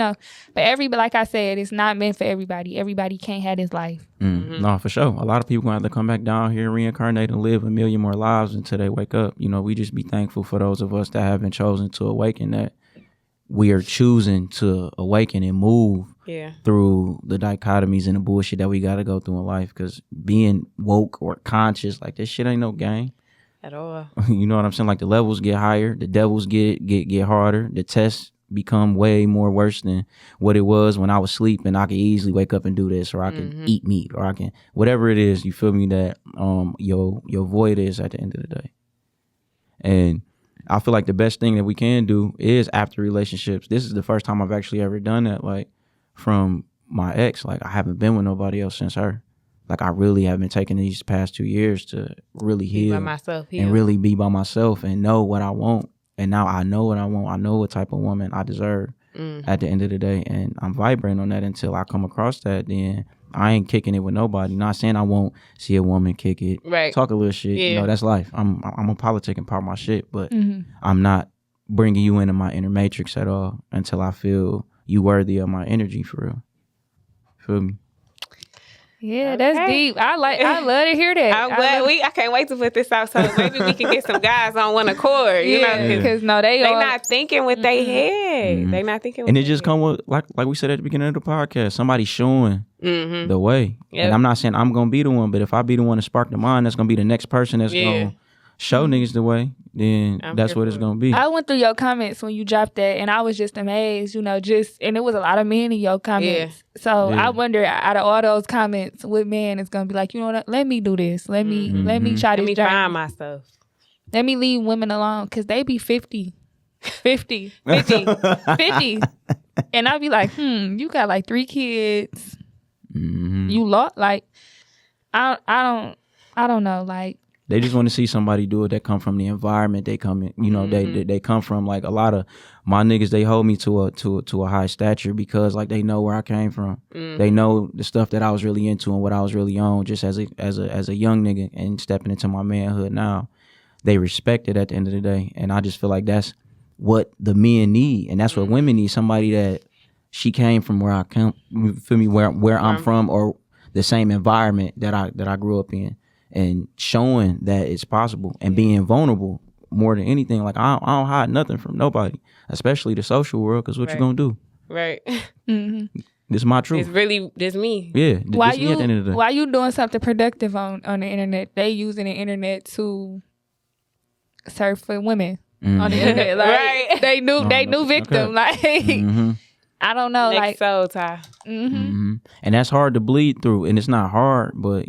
But like I said, it's not meant for everybody. Everybody can't have this life. No, for sure. A lot of people going to have to come back down here, reincarnate, and live a million more lives until they wake up. We just be thankful for those of us that have been chosen to awaken, that we are choosing to awaken and move through the dichotomies and the bullshit that we got to go through in life. Because being woke or conscious, like, this shit ain't no game. At all. You know what I'm saying? Like, the levels get higher, the devils get harder, the tests become way more worse than what it was when I was sleeping. I could easily wake up and do this, or I can eat meat, or I can whatever it is. You feel me? That your void is at the end of the day. And I feel like the best thing that we can do is after relationships. This is the first time I've actually ever done that. Like, from my ex, like, I haven't been with nobody else since her. Like, I really have been taking these past 2 years to really heal by myself, and really be by myself and know what I want. And now I know what I want. I know what type of woman I deserve at the end of the day. And I'm vibrating on that until I come across that. Then I ain't kicking it with nobody. Not saying I won't see a woman kick it. Right. Talk a little shit. Yeah. That's life. I'm a politic and part of my shit. But I'm not bringing you into my inner matrix at all until I feel you worthy of my energy, for real. Feel me? Yeah, that's deep. I love to hear that. I'm glad I can't wait to put this out so maybe we can get some guys on one accord. Because they not thinking with their head. They not thinking. And it just come with like we said at the beginning of the podcast, somebody showing the way. Yep. And I'm not saying I'm gonna be the one, but if I be the one to spark the mind, that's gonna be the next person that's gonna show niggas the way. Then that's what it's gonna be. I went through your comments when you dropped that, and I was just amazed. And it was a lot of men in your comments. So I wonder, out of all those comments, what man is gonna be like, what? Let me do this. Let me try this. Let me find myself. Let me leave women alone, because they be 50. And I'd be like, you got like 3 kids. You lost, like, I don't know, like. They just want to see somebody do it that come from the environment they come in. They come from. Like, a lot of my niggas, they hold me to a high stature because, like, they know where I came from. They know the stuff that I was really into and what I was really on just as a young nigga, and stepping into my manhood now. They respect it at the end of the day. And I just feel like that's what the men need, and that's what women need. Somebody that she came from where I come, you feel me, where I'm from, or the same environment that I grew up in. And showing that it's possible and being vulnerable more than anything. Like, I don't hide nothing from nobody, especially the social world, because what you gonna do? Right. This is my truth. It's really just me. Yeah. This me at the end of the day. While you doing something productive on the internet, they using the internet to surf for women on the internet. Like, right. They new victim. Okay. Like, I don't know. Next like soul tie. And that's hard to bleed through, and it's not hard, but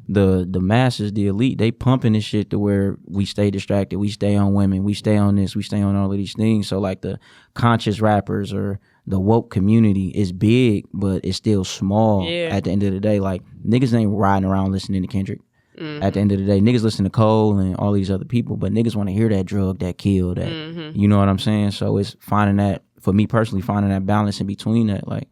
the masses, the elite, they pumping this shit to where we stay distracted, we stay on women, we stay on this, we stay on all of these things. So like the conscious rappers or the woke community is big, but it's still small at the end of the day. Like niggas ain't riding around listening to Kendrick. At the end of the day, niggas listen to Cole and all these other people, but niggas want to hear that drug, that kill, that, you know what I'm saying? So it's finding that, for me personally, finding that balance in between that. Like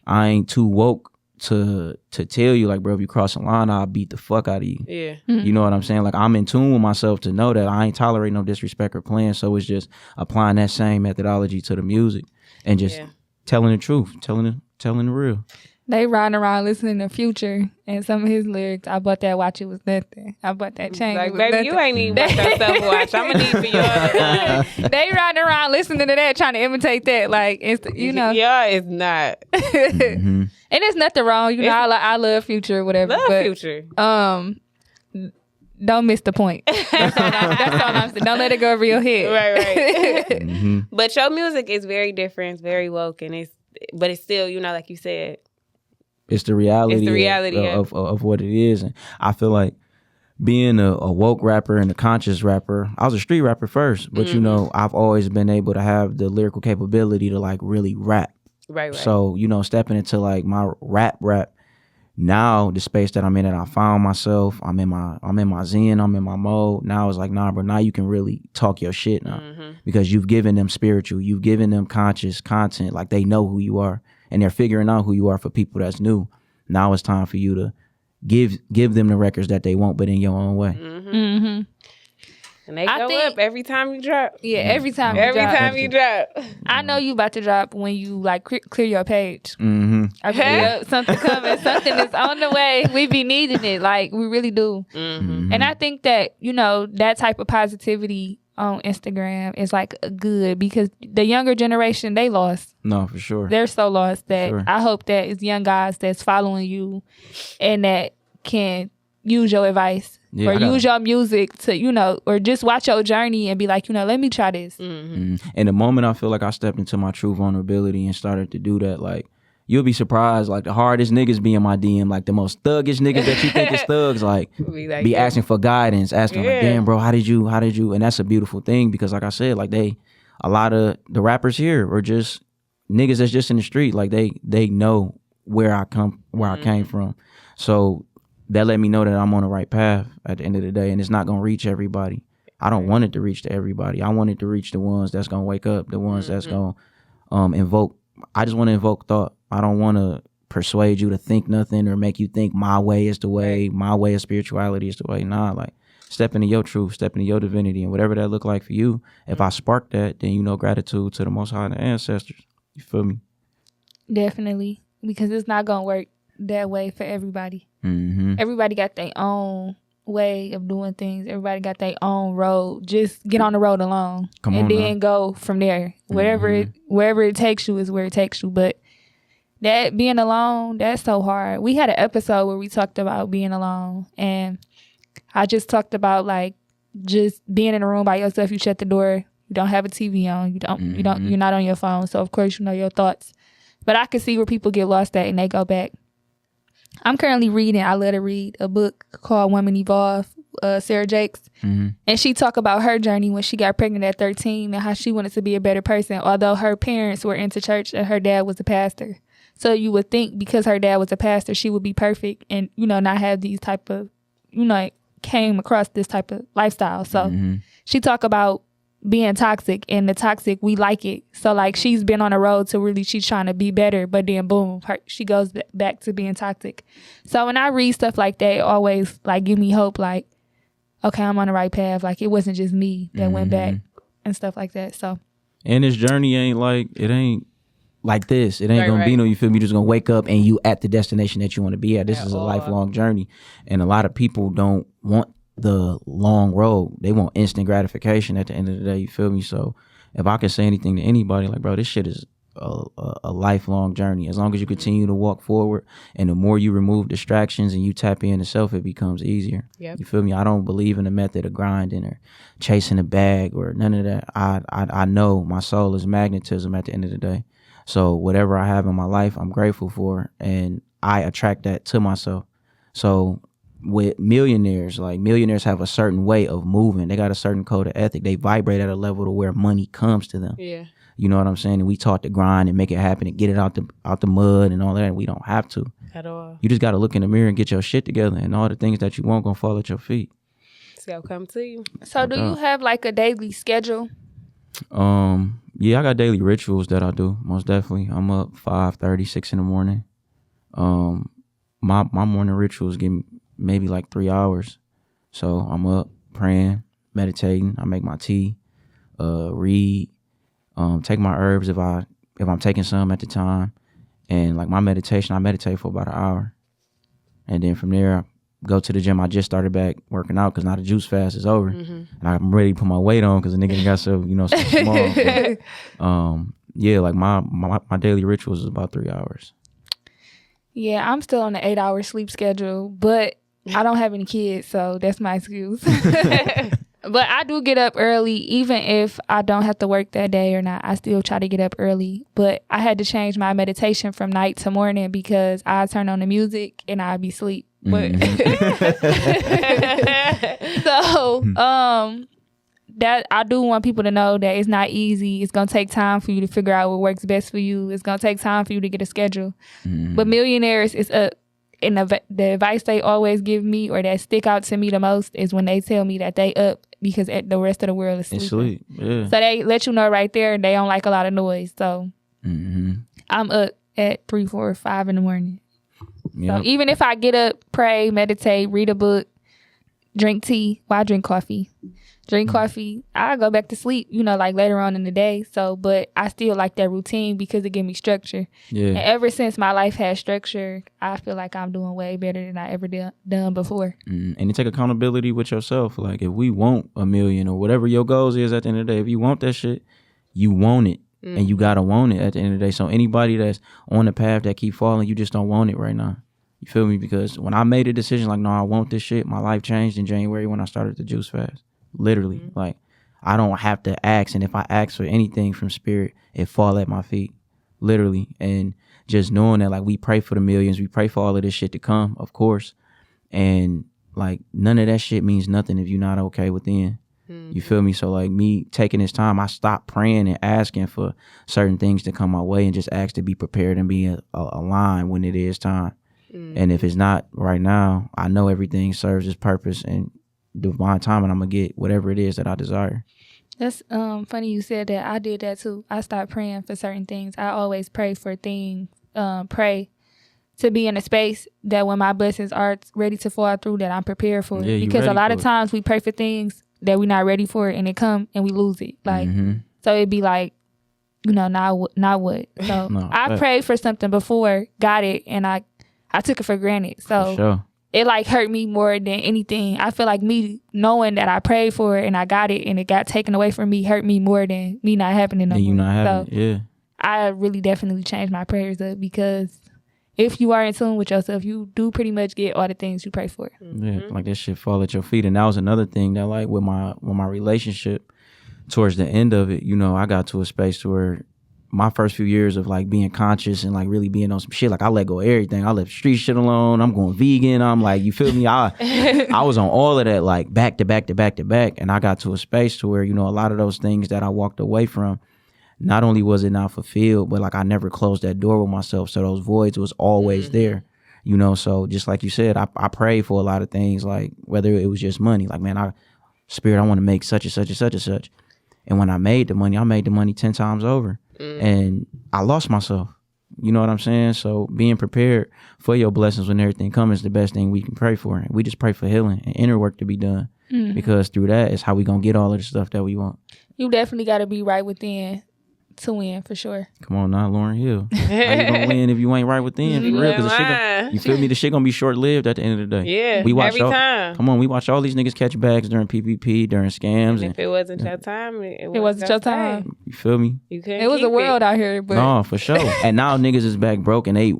I ain't too woke to tell you, like, bro, if you cross the line, I'll beat the fuck out of you. Yeah. You know what I'm saying? Like, I'm in tune with myself to know that I ain't tolerating no disrespect or playing. So it's just applying that same methodology to the music and just telling the truth, telling the real. They riding around listening to Future and some of his lyrics. I bought that watch, it was nothing. I bought that chain. Like, baby, nothing. You ain't even bought yourself a watch. I'm gonna need for yours. They riding around listening to that, trying to imitate that. Like, it's, you know. Yeah, it's not. And there's nothing wrong. You know, I love Future, whatever. Future. Don't miss the point. That's all I'm saying. Don't let it go over your head. Right. But your music is very different. It's very woke, and but it's still, you know, like you said. It's the reality, of what it is. And I feel like being a woke rapper and a conscious rapper, I was a street rapper first, but you know, I've always been able to have the lyrical capability to like really rap. Right. So, you know, stepping into like my rap, now the space that I'm in, that I found myself, I'm in my zen, I'm in my mode. Now it's like, nah, bro, now you can really talk your shit now because you've given them spiritual, you've given them conscious content, like they know who you are. And they're figuring out who you are for people that's new. Now it's time for you to give them the records that they want, but in your own way. And they go up every time you drop. Yeah, every time you drop. I know you about to drop when you like clear your page. Okay, something coming, something is on the way. We be needing it, like we really do. And I think that, you know, that type of positivity on Instagram is like good because the younger generation, they lost. No, for sure. They're so lost that I hope that it's young guys that's following you and that can use your advice or use your music to, you know, or just watch your journey and be like, you know, let me try this. And the moment I feel like I stepped into my true vulnerability and started to do that, like, you'll be surprised, like the hardest niggas be in my DM, like the most thuggish niggas that you think is thugs, like be asking for guidance, asking like, damn bro, how did you? And that's a beautiful thing because like I said, like a lot of the rappers here are just niggas that's just in the street, like they know where I came from. So that let me know that I'm on the right path at the end of the day, and it's not gonna reach everybody. I don't want it to reach to everybody. I want it to reach the ones that's gonna wake up, the ones that's gonna invoke. I just want to invoke thought. I don't want to persuade you to think nothing or make you think my way is the way, my way of spirituality is the way. Nah, like step into your truth, step into your divinity, and whatever that look like for you. If I spark that, then you know gratitude to the Most High and the ancestors. You feel me? Definitely, because it's not gonna work that way for everybody. Everybody got their own way of doing things. Everybody got their own road. Just get on the road alone and then go from there. Wherever it takes you is where it takes you. But that being alone, that's so hard. We had an episode where we talked about being alone, and I just talked about like just being in a room by yourself. You shut the door. You don't have a TV on. You're not on your phone. So of course you know your thoughts. But I can see where people get lost at and they go back. I'm currently reading, I let her read a book called Women Evolve, Sarah Jakes. And she talked about her journey when she got pregnant at 13 and how she wanted to be a better person, although her parents were into church and her dad was a pastor. So you would think because her dad was a pastor, she would be perfect and, you know, not have these type of, you know, came across this type of lifestyle. So she talked about being toxic, and the toxic, we like it. So like she's been on a road to really, she's trying to be better, but then boom, she goes back to being toxic. So when I read stuff like that, it always like give me hope, like, okay, I'm on the right path. Like it wasn't just me that went back and stuff like that. So, and this journey ain't like this. It ain't gonna be no, you feel me, just gonna wake up and you at the destination that you want to be at. This is a lifelong journey, and a lot of people don't want the long road. They want instant gratification at the end of the day, you feel me? So if I could say anything to anybody, like, bro, this shit is a lifelong journey. As long as you continue to walk forward, and the more you remove distractions and you tap into self, it becomes easier. You feel me? I don't believe in the method of grinding or chasing a bag or none of that. I know my soul is magnetism at the end of the day. So whatever I have in my life, I'm grateful for, and I attract that to myself. So with millionaires, like millionaires have a certain way of moving. They got a certain code of ethic. They vibrate at a level to where money comes to them. Yeah. You know what I'm saying? And we taught to grind and make it happen and get it out the mud and all that. And we don't have to. At all. You just got to look in the mirror and get your shit together, and all the things that you want gonna fall at your feet. It's gonna come to you. So do you have like a daily schedule? Yeah, I got daily rituals that I do. Most definitely. I'm up 5:30, 6 in the morning. My morning rituals give me maybe like 3 hours. So I'm up praying, meditating. I make my tea, read, take my herbs if I'm taking some at the time, and like my meditation, I meditate for about an hour, and then from there I go to the gym. I just started back working out because now the juice fast is over, and I'm ready to put my weight on because the nigga got so so small. But, yeah, like my daily rituals is about 3 hours. Yeah, I'm still on the 8-hour sleep schedule, but I don't have any kids, so that's my excuse. But I do get up early, even if I don't have to work that day or not. I still try to get up early. But I had to change my meditation from night to morning because I turn on the music and I'd be asleep. But so that I do want people to know that it's not easy. It's gonna take time for you to figure out what works best for you. It's gonna take time for you to get a schedule. But millionaires is up. And the advice they always give me or that stick out to me the most is when they tell me that they up because the rest of the world is sleeping. Yeah. So they let you know right there they don't like a lot of noise. So I'm up at 3, 4, 5 in the morning. Yep. So even if I get up, pray, meditate, read a book, drink tea, I drink coffee. I go back to sleep, like later on in the day. So, but I still like that routine because it gives me structure. Yeah. And ever since my life has structure, I feel like I'm doing way better than I ever done before. And you take accountability with yourself. Like if we want $1 million or whatever your goals is at the end of the day, if you want that shit, you want it. And you gotta want it at the end of the day. So anybody that's on the path that keep falling, you just don't want it right now. You feel me? Because when I made a decision like, no, I want this shit, my life changed in January when I started the juice fast. Literally, like I don't have to ask, and if I ask for anything from spirit, it fall at my feet, literally. And just knowing that, like, we pray for the millions, we pray for all of this shit to come, of course, and like none of that shit means nothing if you're not okay within. You feel me? So like me taking this time, I stopped praying and asking for certain things to come my way and just ask to be prepared and be aligned when it is time. And if it's not right now, I know everything serves its purpose and divine time, and I'm gonna get whatever it is that I desire. That's funny you said that. I did that too. I stopped praying for certain things. I always pray for things, pray to be in a space that when my blessings are ready to fall through, that I'm prepared for it. Because a lot of times we pray for things that we're not ready for it, and it come and we lose it. Like so it'd be like, now what? So I prayed for something before, got it, and I took it for granted. So for sure. It like hurt me more than anything. I feel like me knowing that I prayed for it and I got it and it got taken away from me hurt me more than me not having it no more. You not having it, yeah. I really definitely changed my prayers up because if you are in tune with yourself, you do pretty much get all the things you pray for. Yeah, like that shit fall at your feet. And that was another thing that like with my relationship, towards the end of it, I got to a space where my first few years of like being conscious and like really being on some shit, like I let go of everything. I left street shit alone. I'm going vegan. I'm like, you feel me? I was on all of that like back to back to back to back. And I got to a space to where, a lot of those things that I walked away from, not only was it not fulfilled, but like I never closed that door with myself. So those voids was always there, so just like you said, I prayed for a lot of things, like whether it was just money, like, man, Spirit, I want to make such and such and such and such. And when I made the money 10 times over. And I lost myself. You know what I'm saying? So being prepared for your blessings when everything comes is the best thing we can pray for. And we just pray for healing and inner work to be done. Because through that is how we going to get all of the stuff that we want. You definitely got to be right within to win, for sure. Come on now, Lauryn Hill. How you going to win if you ain't right within? For real? Because you feel me? The shit going to be short-lived at the end of the day. Yeah, we watch every time. Come on, we watch all these niggas catch bags during PPP, during scams. And if it wasn't your time, it wasn't your time. You feel me? You couldn't. It was a world out here. But no, for sure. And now niggas is back broke and they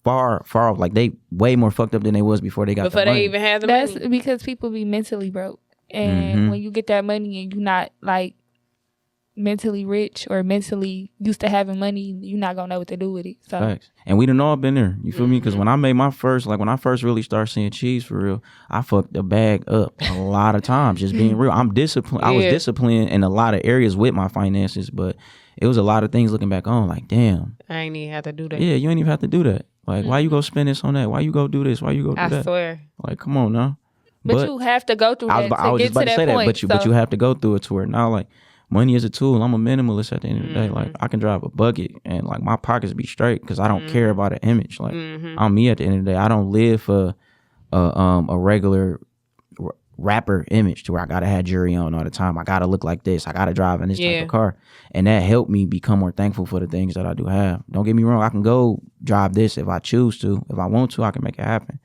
far off. Like they way more fucked up than they was before they got the money. They even had the money. That's because people be mentally broke. And when you get that money and you not like, mentally rich or mentally used to having money, you're not gonna know what to do with it. So facts. And we done all been there. You feel me? Because when I made my first, like when I first really started seeing cheese for real, I fucked the bag up a lot of times. Just being real, I'm disciplined. I was disciplined in a lot of areas with my finances, but it was a lot of things looking back on. Like, damn, I ain't even have to do that. Yeah, you ain't even have to do that. Like, why you go spend this on that? Why you go do this? Why you go do that? I swear. Like, come on now. But you have to go through that to get to that point. But you have to go through it to where now, like, money is a tool. I'm a minimalist at the end of the day. Like, I can drive a bucket and, like, my pockets be straight because I don't care about an image. Like, I'm me at the end of the day. I don't live for a regular rapper image to where I got to have jewelry on all the time. I got to look like this. I got to drive in this type of car. And that helped me become more thankful for the things that I do have. Don't get me wrong. I can go drive this if I choose to. If I want to, I can make it happen.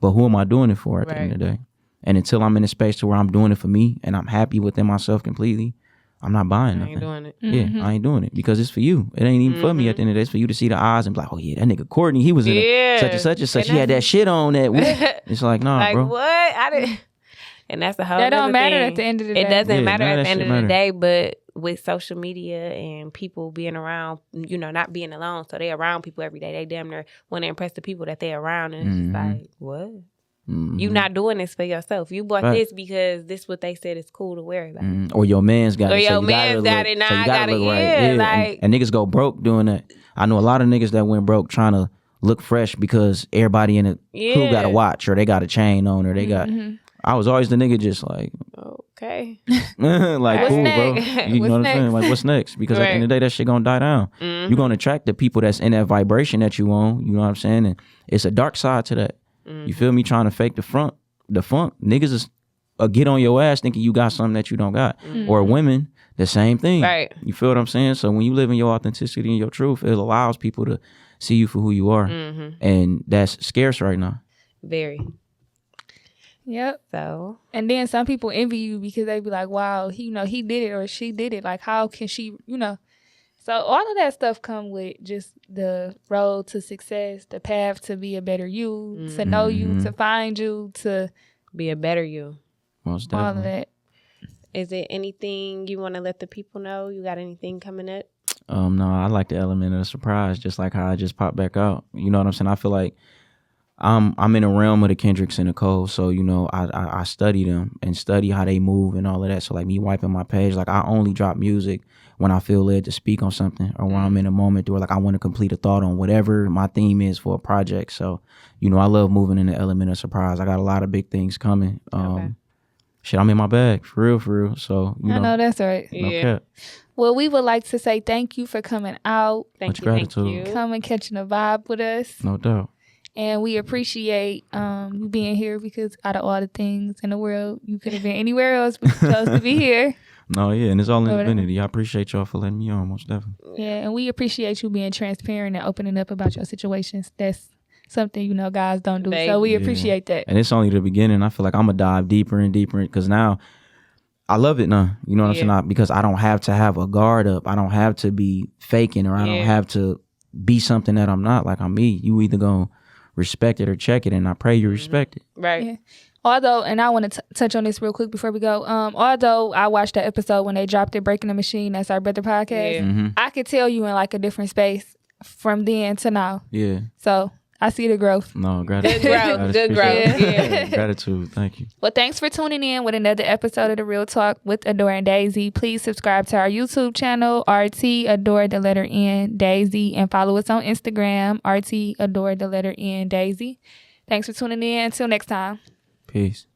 But who am I doing it for at the end of the day? And until I'm in a space to where I'm doing it for me and I'm happy within myself completely, I'm not buying nothing. I ain't doing it. Yeah, I ain't doing it because it's for you. It ain't even for me at the end of the day. It's for you to see the eyes and be like, oh yeah, that nigga Courtney, he was in such and such and such. He had that shit on that week. It's like, nah, like, bro. What? I didn't. And that's the whole that don't matter thing. at the end of the day. It doesn't matter at the end of the matter. day, but with social media and people being around, you know, not being alone, so they around people every day. They damn near want to impress the people that they around, and it's just like, what? You not doing this for yourself. You bought this because this what they said is cool to wear. Like, or your man's got it. Or your man's got it. Now I got it. Yeah, like, and niggas go broke doing that. I know a lot of niggas that went broke trying to look fresh because everybody in the crew got a watch or they got a chain on or they got. I was always the nigga just like, okay, like, what's cool, next? bro. You know what I'm saying? Like, what's next? Because at the end of the day, that shit gonna die down. You're gonna attract the people that's in that vibration that you on. You know what I'm saying? And it's a dark side to that. You feel me? Trying to fake the funk. Niggas is get on your ass thinking you got something that you don't got. Or women, the same thing. Right. You feel what I'm saying? So when you live in your authenticity and your truth, it allows people to see you for who you are. And that's scarce right now. Very. Yep. So. And then some people envy you because they be like, wow, he did it or she did it. Like, how can she, So all of that stuff come with just the road to success, the path to be a better you, to know you, to find you, to be a better you. Most definitely. All of that. Is there anything you want to let the people know? You got anything coming up? No, I like the element of the surprise, just like how I just popped back out. You know what I'm saying? I feel like I'm in the realm of the Kendricks and the Cole, so I study them and study how they move and all of that. So like me wiping my page, like I only drop music when I feel led to speak on something or when I'm in a moment where like I want to complete a thought on whatever my theme is for a project. So I love moving in the element of surprise. I got a lot of big things coming. Shit, I'm in my bag for real. So I know that's right. Okay. Well, we would like to say thank you for coming out. Much gratitude. Thank you. Come and catching a vibe with us. No doubt. And we appreciate you being here because out of all the things in the world, you could have been anywhere else, but you chose to be here. No, yeah, and it's all in divinity. I appreciate y'all for letting me on, most definitely. Yeah, and we appreciate you being transparent and opening up about your situations. That's something, guys don't do. So we appreciate that. And it's only the beginning. I feel like I'm going to dive deeper and deeper because now I love it now. You know what I'm saying? Because I don't have to have a guard up. I don't have to be faking or I don't have to be something that I'm not. Like I'm me. You either going to respect it or check it, and I pray you respect it. Right. Yeah. Although, and I want to touch on this real quick before we go. Although I watched that episode when they dropped it, Breaking the Machine, that's our brother podcast. I could tell you in like a different space from then to now. Yeah. So I see the growth. No, gratitude. Good growth. Yeah. Gratitude. Thank you. Well, thanks for tuning in with another episode of The Real Talk with Adore and Daisy. Please subscribe to our YouTube channel, RT Adore the letter N Daisy, and follow us on Instagram, RT Adore the letter N Daisy. Thanks for tuning in. Until next time. Peace.